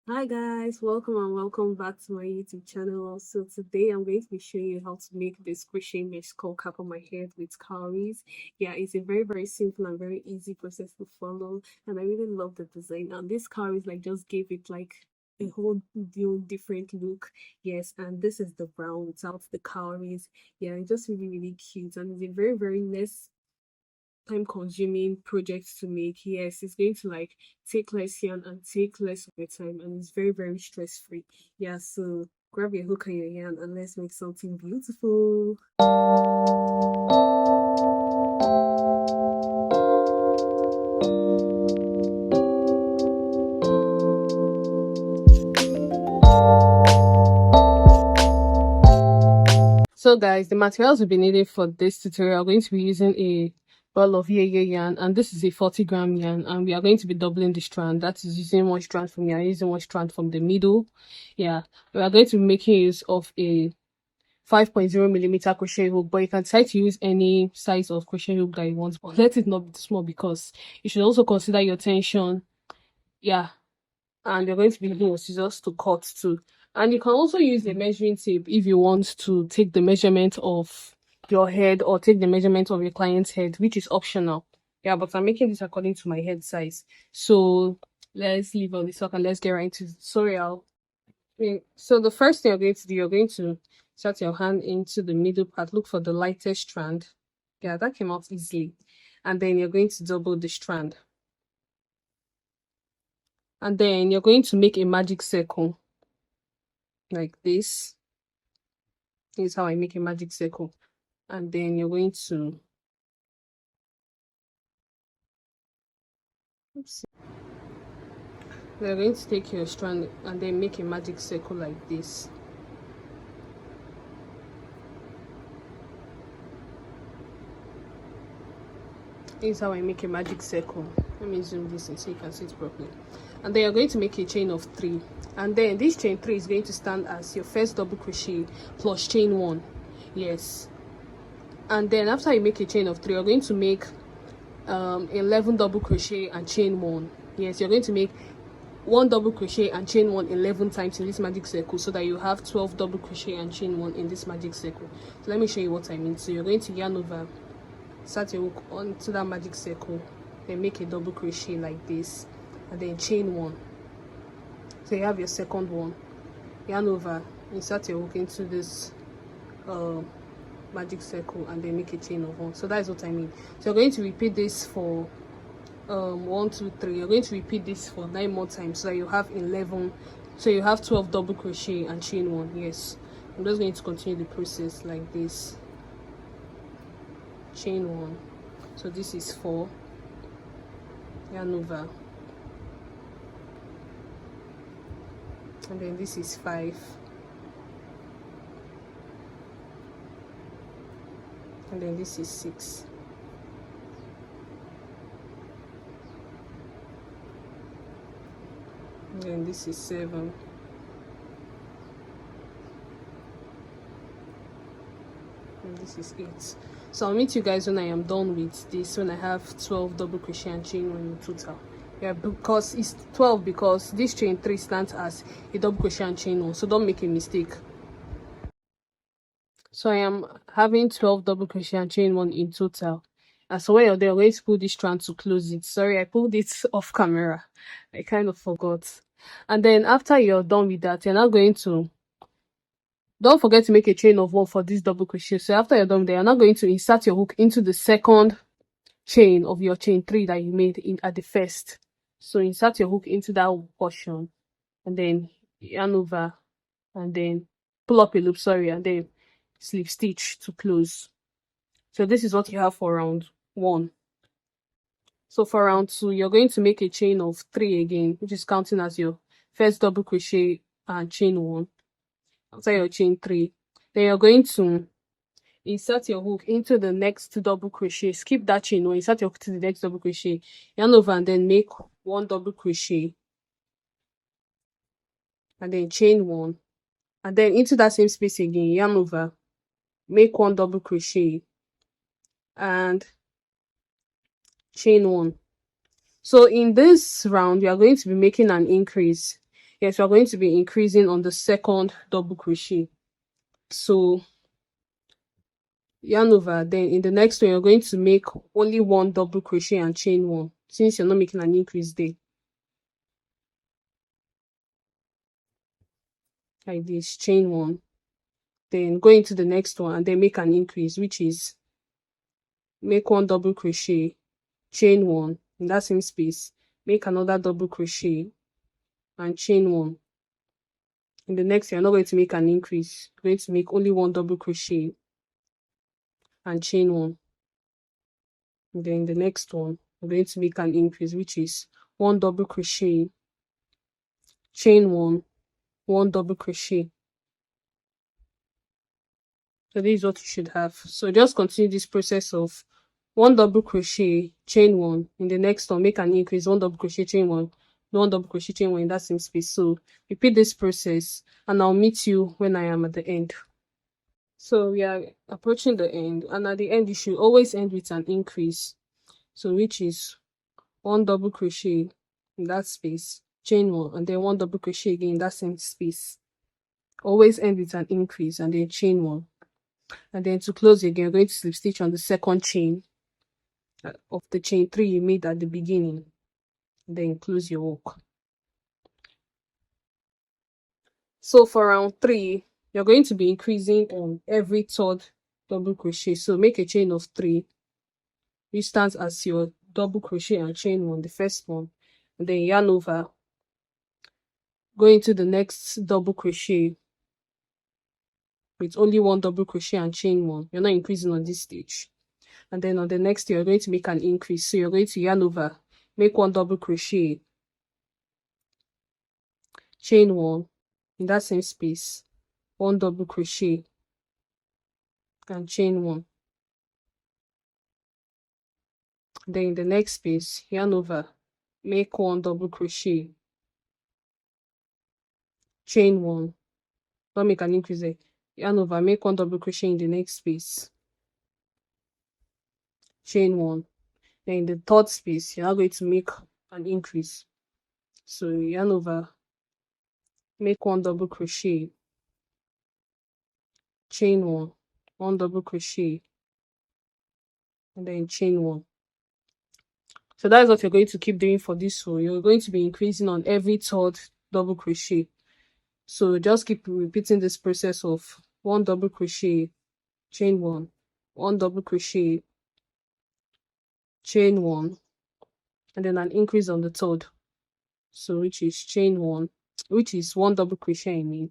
Hi guys, welcome and welcome back to my YouTube channel. So today I'm going to be showing you how to make this crochet mesh skull cap on my head with cowries. Yeah, it's a very simple and very easy process to follow, and I really love the design. And this cowries like just gave it like a whole new different look. Yes, and this is the brown without the cowries. Yeah, it's just really cute, and it's a very less time consuming project to make. Yes, it's going to like take less yarn and take less of your time, and it's very stress free. Yeah, so grab your hook and your yarn and let's make something beautiful. So guys, the materials we'll be needing for this tutorial are going to be using a ball of Yeye yarn, and this is a 40-gram yarn, and we are going to be doubling the strand. That is using one strand from here, using one strand from the middle. Yeah, we are going to be making use of a 5.0mm crochet hook, but you can decide to use any size of crochet hook that you want, but let it not be too small because you should also consider your tension. Yeah, and you're going to be using your scissors to cut too. And you can also use a measuring tape if you want to take the measurement of your head or take the measurement of your client's head, which is optional. Yeah, but I'm making this according to my head size. So let's leave all this talk and let's get right into the tutorial. Okay, so the first thing you're going to do, you're going to set your hand into the middle part, look for the lightest strand. Yeah, that came out easily. And then you're going to double the strand. And then you're going to make a magic circle like this. This is how I make a magic circle. And then you're going to oops, you're going to take your strand and then make a magic circle like this. This is how I make a magic circle. Let me zoom this in so you can see it properly. And then you're going to make a chain of 3, and then this chain 3 is going to stand as your first double crochet plus chain 1. Yes, and then after you make a chain of 3, you're going to make 11 double crochet and chain 1. Yes, you're going to make 1 double crochet and chain 1 11 times in this magic circle, so that you have 12 double crochet and chain 1 in this magic circle. So let me show you what I mean. So you're going to yarn over, start your hook onto that magic circle, then make a double crochet like this, and then chain 1. So you have your second one, yarn over, insert your hook into this magic circle, and then make a chain of 1. So that is what I mean. So you're going to repeat this for 1 2 3. You're going to repeat this for 9 more times, so that you have 11, so you have 12 double crochet and chain 1. Yes, I'm just going to continue the process like this. Chain 1, so this is 4, yarn over, and then this is 5, and then this is 6, and then this is 7, and this is 8. So I'll meet you guys when I am done with this, when I have 12 double crochet and chain 1 in total. Yeah, because it's 12 because this chain 3 stands as a double crochet and chain 1, so don't make a mistake. So I am having 12 double crochet and chain 1 in total. And so when you're there, I'm going to pull this strand to close it. Sorry, I pulled it off camera. I kind of forgot. And then after you're done with that, you're now going to, don't forget to make a chain of 1 for this double crochet. So after you're done with that, you're now going to insert your hook into the second chain of your chain 3 that you made in at the first. So insert your hook into that portion, and then yarn over, and then pull up a loop, sorry, and then slip stitch to close. So this is what you have for round 1. So for round 2, you're going to make a chain of 3 again, which is counting as your first double crochet and chain 1 after your chain 3. Then you're going to insert your hook into the next double crochet, skip that chain 1, insert your hook to the next double crochet, yarn over, and then make 1 double crochet, and then chain 1, and then into that same space again, yarn over, make 1 double crochet, and chain 1. So in this round, we are going to be making an increase. Yes, we're going to be increasing on the second double crochet. So yarn over, then in the next one you're going to make only one double crochet and chain one, since you're not making an increase there, like this. Chain one, then go into the next one and then make an increase, which is make one double crochet, chain one in that same space, make another double crochet and chain one. In the next, you're not going to make an increase, you're going to make only one double crochet and chain one. And then the next one, we're going to make an increase, which is one double crochet, chain one double crochet. So this is what you should have. So just continue this process of one double crochet, chain one. In the next one, make an increase, one double crochet, chain one double crochet, chain one in that same space. So repeat this process and I'll meet you when I am at the end. So we are approaching the end, and at the end you should always end with an increase, so which is one double crochet in that space, chain one, and then one double crochet again in that same space. Always end with an increase and then chain one. And then to close again, you're going to slip stitch on the second chain of the chain three you made at the beginning, and then close your work. So for round 3, you're going to be increasing on every third double crochet. So make a chain of 3, which stands as your double crochet and chain one, the first one, and then yarn over, go into the next double crochet with only one double crochet and chain one. You're not increasing on this stage. And then on the next, you're going to make an increase. So you're going to yarn over, make one double crochet, chain one in that same space, one double crochet and chain one. Then in the next space, yarn over, make one double crochet, chain one, don't make an increase there, yarn over, make one double crochet in the next space, chain one. Then in the third space, you're now going to make an increase. So yarn over, make one double crochet, chain one double crochet, and then chain one. So that is what you're going to keep doing for this row. You're going to be increasing on every third double crochet. So just keep repeating this process of one double crochet, chain one double crochet, chain one, and then an increase on the third. So which is chain one, which is one double crochet, I mean,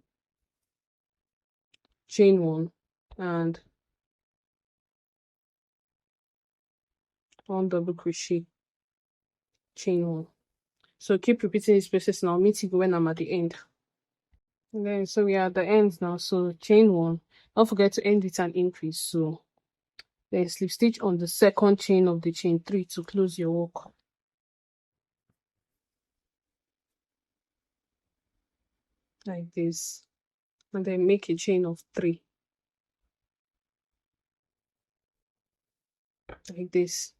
chain one, and one double crochet, chain one. So keep repeating this process and I'll meet you when I'm at the end. And then so we are at the end now. So chain one, don't forget to end with an increase. So then slip stitch on the second chain of the chain 3 to close your work, like this, and then make a chain of 3, like this.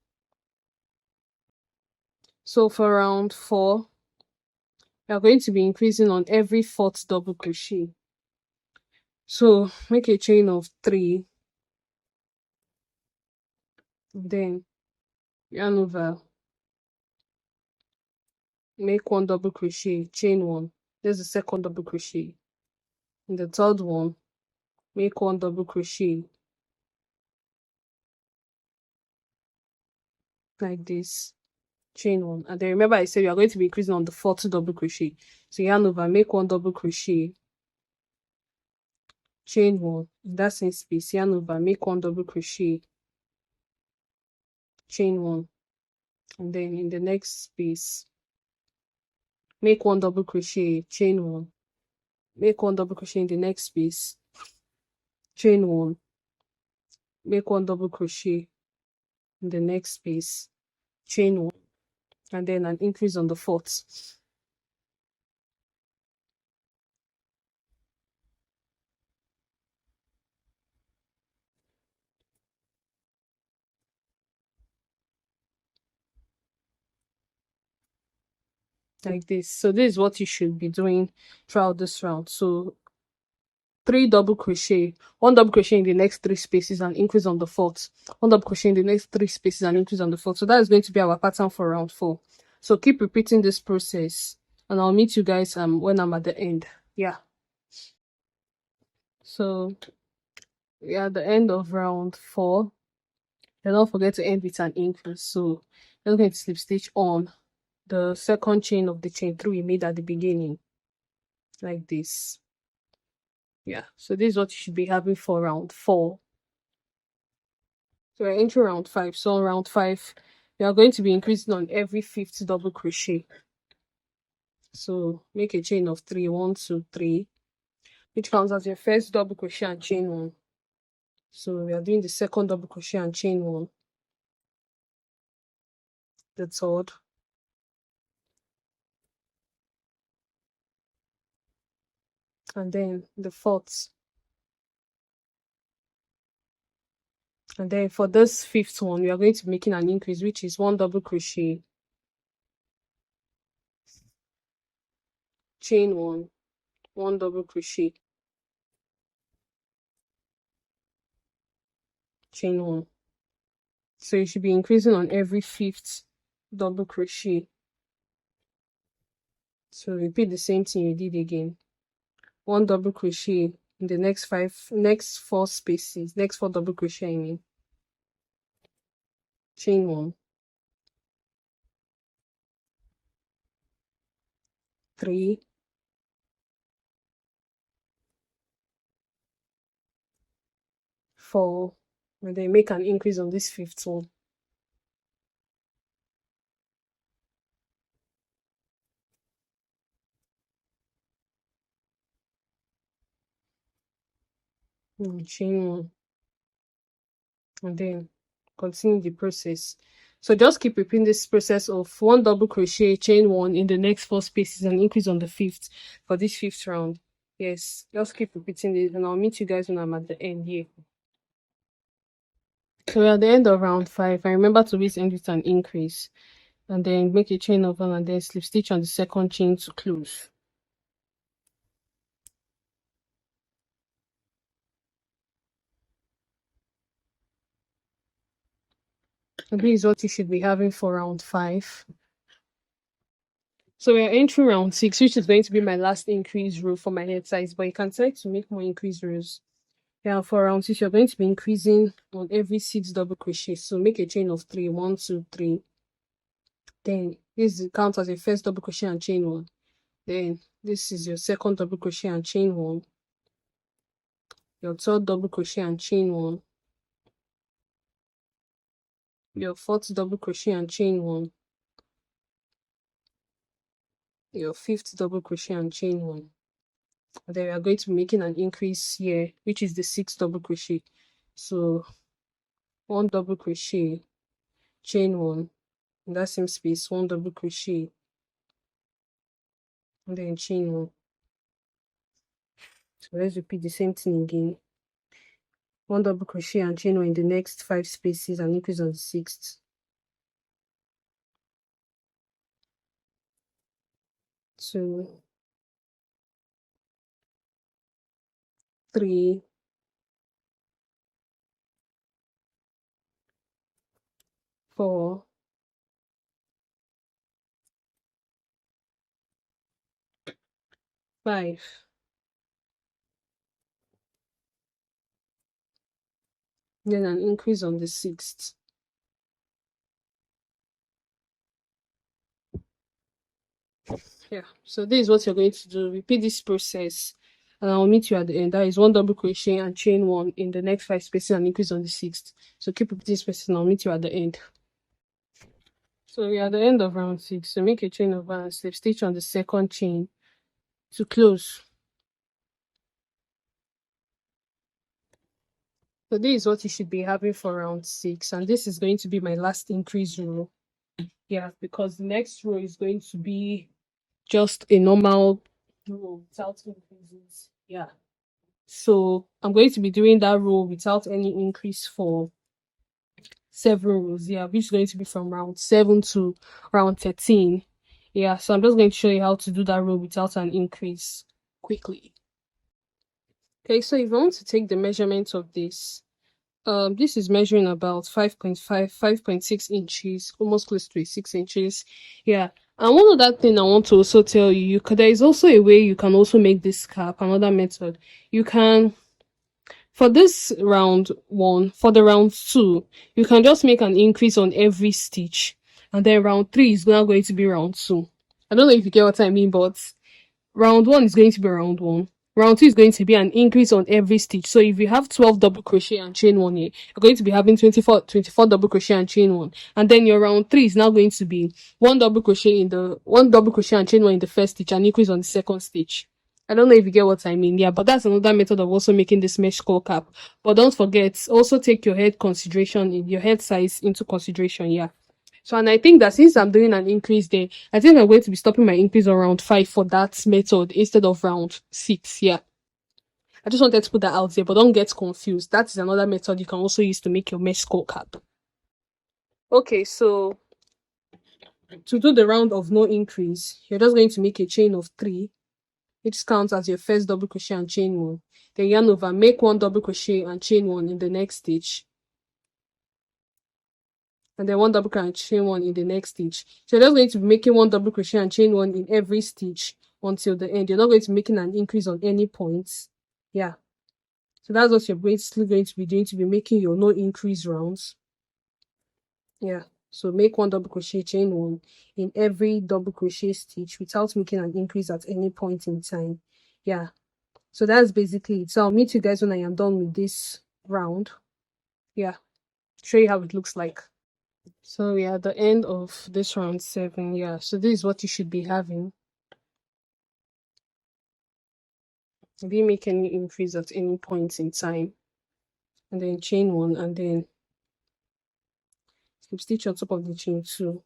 So for round 4, we are going to be increasing on every 4th double crochet. So make a chain of 3, then yarn over, make one double crochet, chain one, there's the second double crochet. In the third one, make one double crochet, like this, chain one. And then remember I said we are going to be increasing on the 4th double crochet. So yarn over, make one double crochet, chain one in that same space, yarn over, make one double crochet, chain one, and then in the next space, make one double crochet, chain one, make one double crochet in the next space, chain one, make one double crochet in the next space, chain one, and then an increase on the 4th. like this. So this is what you should be doing throughout this round. So 3 double crochet, 1 double crochet in the next 3 spaces and increase on the 4th, 1 double crochet in the next 3 spaces and increase on the 4th. So that is going to be our pattern for round 4. So keep repeating this process, and I'll meet you guys when I'm at the end. Yeah, so we are at the end of round 4. And don't forget to end with an increase. So we're going to slip stitch on the second chain of the chain 3 we made at the beginning, like this. Yeah, so this is what you should be having for round 4. So we're entering round 5. So on round 5, we are going to be increasing on every 5th double crochet. So make a chain of 3, 1, 2, 3, which counts as your first double crochet and chain 1. So we are doing the second double crochet and chain 1, the third, and then the fourth. And then for this 5th one, we are going to be making an increase, which is 1 double crochet, chain 1, 1 double crochet, chain 1. So you should be increasing on every 5th double crochet. So repeat the same thing you did again. 1 double crochet in the next 4 spaces, next 4 double crochet, I mean. Chain 1, 3, 4, and then make an increase on this 5th one. Chain 1, and then continue the process. So just keep repeating this process of 1 double crochet, chain 1 in the next 4 spaces and increase on the 5th for this 5th round. Yes, just keep repeating this, and I'll meet you guys when I'm at the end here. So we're at the end of round 5. And remember to always end with an increase, and then make a chain of 1 and then slip stitch on the second chain to close. And this is what you should be having for round 5. So we're entering round 6, which is going to be my last increase row for my head size, but you can try to make more increase rows. Yeah, for round 6, you're going to be increasing on every 6 double crochet. So make a chain of 3, 1, 2, 3. Then this counts as your first double crochet and chain 1. Then this is your second double crochet and chain 1. Your third double crochet and chain 1. Your fourth double crochet and chain 1. Your fifth double crochet and chain 1. And then we are going to be making an increase here, which is the 6th double crochet. So 1 double crochet, chain 1, in that same space, 1 double crochet, and then chain 1. So let's repeat the same thing again. 1 double crochet and chain 1 in the next 5 spaces and increase on the 6th. So 3, 4, 5, then an increase on the 6th. Yeah, so this is what you're going to do. Repeat this process, and I'll meet you at the end. That is 1 double crochet and chain 1 in the next 5 spaces and increase on the 6th. So keep repeating this process, and I'll meet you at the end. So we are at the end of round 6. So make a chain of 1 and slip stitch on the second chain to close. So this is what you should be having for round 6, and this is going to be my last increase row. Yeah, because the next row is going to be just a normal row without increases. Yeah. So I'm going to be doing that row without any increase for several rows. Yeah, which is going to be from round 7 to round 13. Yeah, so I'm just going to show you how to do that row without an increase quickly. Okay, so if you want to take the measurement of this is measuring about 5.5, 5.6 inches, almost close to 6 inches. Yeah, and one other thing I want to also tell you, there is also a way you can also make this cap, another method. You can, for this round one, for the round two, you can just make an increase on every stitch, and then round three is now going to be round two. I don't know if you get what I mean, but round one is going to be round one. Round two is going to be an increase on every stitch. So if you have 12 double crochet and chain one here, you're going to be having 24 double crochet and chain one. And then your round three is now going to be one double crochet and chain one in the first stitch and increase on the second stitch. I don't know if you get what I mean. Yeah, but that's another method of also making this mesh skull cap. But don't forget, also take your head size into consideration. Yeah. So, and I think that since I'm doing an increase there, I think I'm going to be stopping my increase around 5 for that method instead of round 6. Yeah. I just wanted to put that out there, but don't get confused. That is another method you can also use to make your mesh skull cap. Okay, so to do the round of no increase, you're just going to make a chain of 3, which counts as your first double crochet and chain 1. Then yarn over, make 1 double crochet and chain 1 in the next stitch. And then 1 double crochet and chain 1 in the next stitch. So you're just going to be making 1 double crochet and chain 1 in every stitch until the end. You're not going to be making an increase on any points. Yeah. So that's what you're basically going to be doing, to be making your no increase rounds. Yeah. So make 1 double crochet, chain 1 in every double crochet stitch without making an increase at any point in time. Yeah. So that's basically it. So I'll meet you guys when I am done with this round. Yeah. Show you how it looks like. So we are at the end of this round 7. Yeah, so this is what you should be having. You didn't make any increase at any point in time. And then chain 1 and then slip stitch on top of the chain 2,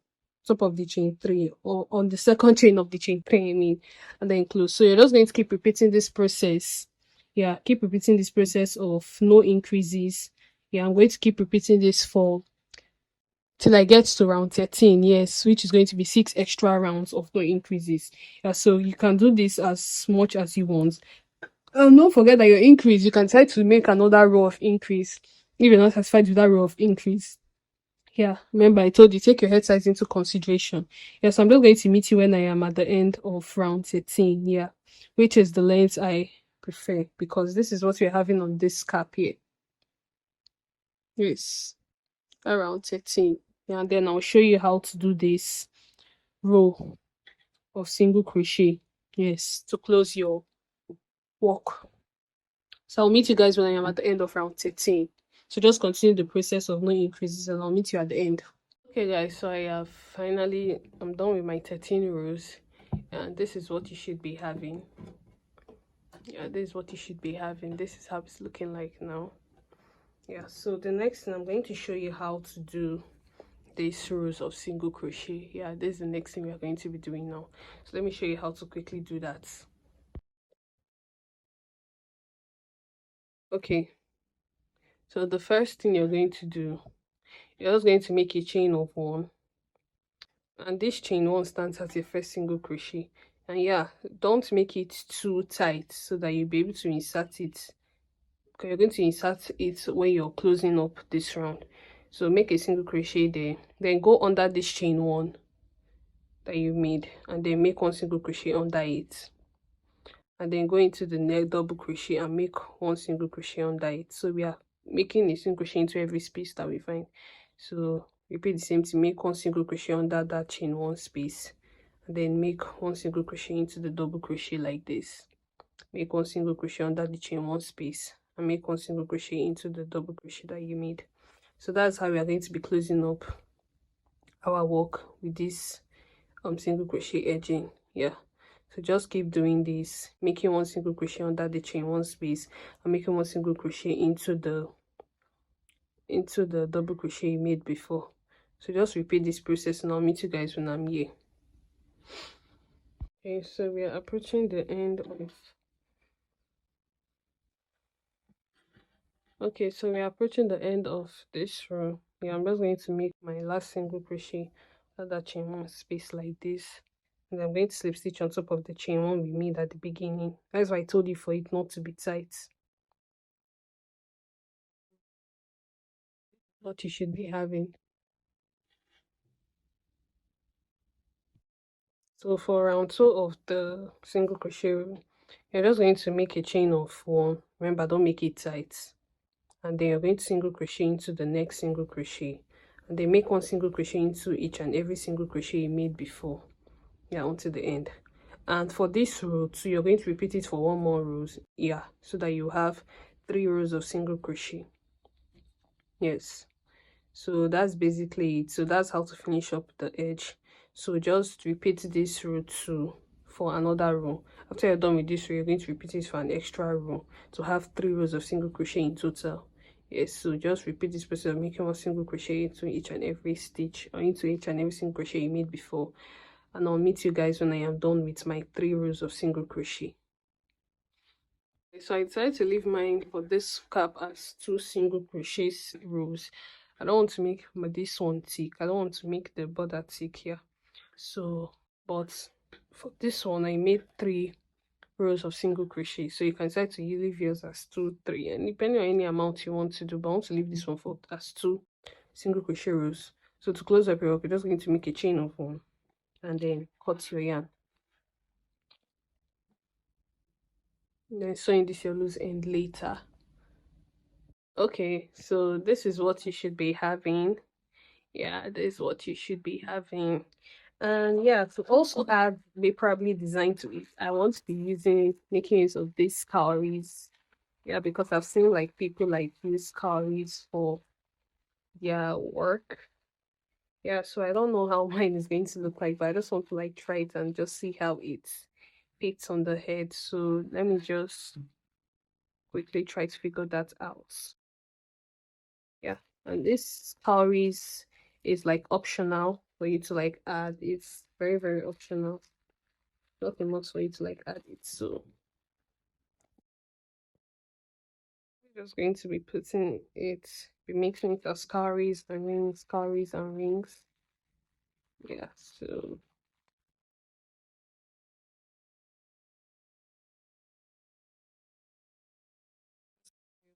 top of the chain 3, or on the second chain of the chain 3, I mean, and then close. So you're just going to keep repeating this process. Yeah, keep repeating this process of no increases. Yeah, I'm going to keep repeating this for till I get to round 13, yes, which is going to be 6 extra rounds of no increases. Yeah, so you can do this as much as you want. Don't forget that your increase, you can try to make another row of increase if you're not satisfied with that row of increase. Yeah, remember I told you, take your head size into consideration. Yes, I'm just going to meet you when I am at the end of round 13, yeah, which is the length I prefer, because this is what we're having on this cap here. Yes, around 13. Yeah, and then I'll show you how to do this row of single crochet, yes, to close your work. So I'll meet you guys when I am at the end of round 13. So just continue the process of no increases and I'll meet you at the end. Okay guys, so I'm done with my 13 rows, and this is what you should be having. Yeah, this is what you should be having. This is how it's looking like now. Yeah, so the next thing, I'm going to show you how to do these rows of single crochet. Yeah, this is the next thing we are going to be doing now. So let me show you how to quickly do that. Okay, so the first thing you're going to do, you're just going to make a chain of 1, and this chain 1 stands as your first single crochet. And yeah, don't make it too tight so that you'll be able to insert it, because you're going to insert it when you're closing up this round. So make a single crochet there, then go under this chain 1 that you made, and then make 1 single crochet under it, and then go into the next double crochet and make 1 single crochet under it. So we are making a single crochet into every space that we find. So repeat the same thing, make 1 single crochet under that chain 1 space, and then make 1 single crochet into the double crochet like this, make 1 single crochet under the chain 1 space, and make 1 single crochet into the double crochet that you made. So that's how we are going to be closing up our work with this single crochet edging. Yeah, so just keep doing this, making 1 single crochet under the chain 1 space and making 1 single crochet into the double crochet you made before. So just repeat this process and I'll meet you guys when I'm here. Okay, so we are approaching the end of this row. Yeah, I'm just going to make my last single crochet under that chain 1 space like this, And I'm going to slip stitch on top of the chain one we made at the beginning. That's why I told you for it not to be tight. What you should be having. So for round 2 of the single crochet row, you're just going to make a chain of 1. Remember, don't make it tight. And then you're going to single crochet into the next single crochet. And then make 1 single crochet into each and every single crochet you made before. Yeah, until the end. And for this row too, you're going to repeat it for 1 more rows. Yeah, so that you have 3 rows of single crochet. Yes. So that's basically it. So that's how to finish up the edge. So just repeat this row too for another row. After you're done with this row, you're going to repeat it for an extra row to have 3 rows of single crochet in total. Yes, so just repeat this process of making 1 single crochet into each and every stitch, or into each and every single crochet you made before. And I'll meet you guys when I am done with my 3 rows of single crochet. So I decided to leave mine for this cap as 2 single crochet rows. I don't want to make this one thick. I don't want to make the border thick here. So, but for this one, I made 3 rows of single crochet. So you can decide to leave yours as 2, 3, and depending on any amount you want to do. But I want to leave this one for as 2 single crochet rows. So to close up your work, you're just going to make a chain of 1, and then cut your yarn. And then sewing this your loose end later. Okay, so this is what you should be having. Yeah, this is what you should be having. And yeah, to also add probably design to it, I want to be making use of these cowries. Yeah, because I've seen like people like use cowries for their work. Yeah, so I don't know how mine is going to look like, but I just want to like try it and just see how it fits on the head. So let me just quickly try to figure that out. Yeah, and this cowries is like optional for you to like add. It's very, very optional. Not a must for you to like add it. So I'm just going to be putting it, be mixing it as cowries and rings, cowries and rings. Yeah, so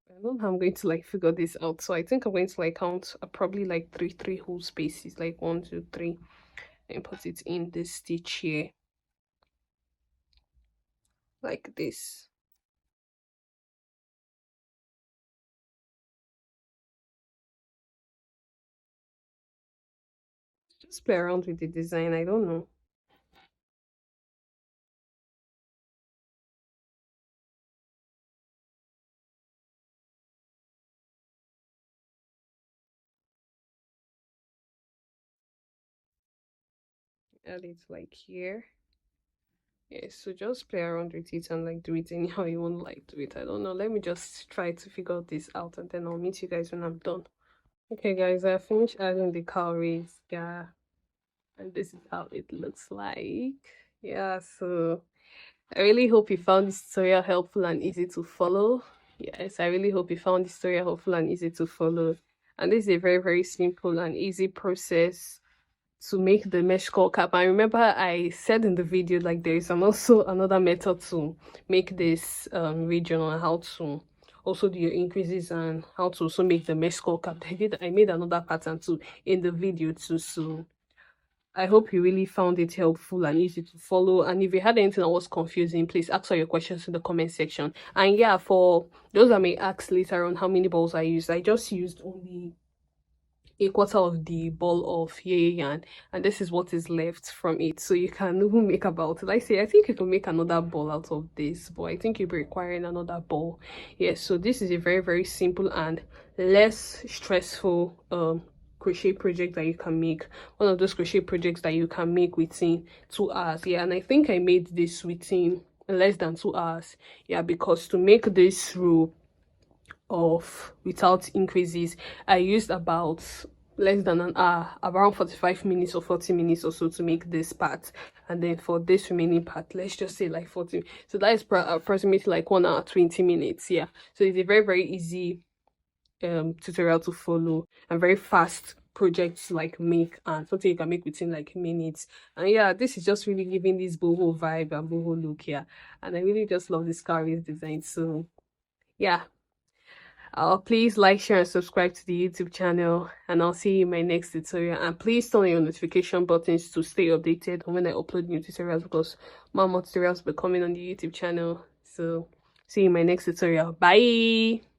I don't know how I'm going to like figure this out. So I think I'm going to like count probably like three whole spaces, like 1, 2, 3, and put it in this stitch here, like this. Just play around with the design. I don't know. Add it like here. Yeah, so just play around with it and like do it anyhow you want to like do it. I don't know. Let me just try to figure this out, and then I'll meet you guys when I'm done. Okay guys, I finished adding the cowries. Yeah, and this is how it looks like. Yeah, so I really hope you found this tutorial helpful and easy to follow. Yes, I really hope you found this tutorial helpful and easy to follow. And this is a very, very simple and easy process to make the mesh skull cap. And remember, I said in the video like there is also another method to make this region, on how to also do your increases and how to also make the mesh skull cap. I made another pattern too in the video too. So I hope you really found it helpful and easy to follow. And if you had anything that was confusing, please ask all your questions in the comment section. And yeah, for those that may ask later on how many balls I used, I just used only a quarter of the ball of Yeye yarn, and this is what is left from it. So you can even make about, like I say, I think you can make another ball out of this, but I think you'll be requiring another ball. Yes, so this is a very, very simple and less stressful crochet project that you can make. One of those crochet projects that you can make within 2 hours. Yeah, and I think I made this within less than 2 hours. Yeah, because to make this row of without increases, I used about less than an hour, around 45 minutes or 40 minutes or so to make this part. And then for this remaining part, let's just say like 40, so that is approximately like 1 hour 20 minutes. Yeah, so it's a very, very easy tutorial to follow and very fast project to like make, and something you can make within like minutes. And yeah, this is just really giving this boho vibe and boho look here. And I really just love this cowries design. So yeah, please like, share, and subscribe to the YouTube channel, and I'll see you in my next tutorial. And please turn on your notification buttons to stay updated on when I upload new tutorials, because more tutorials will be coming on the YouTube channel. So see you in my next tutorial. Bye.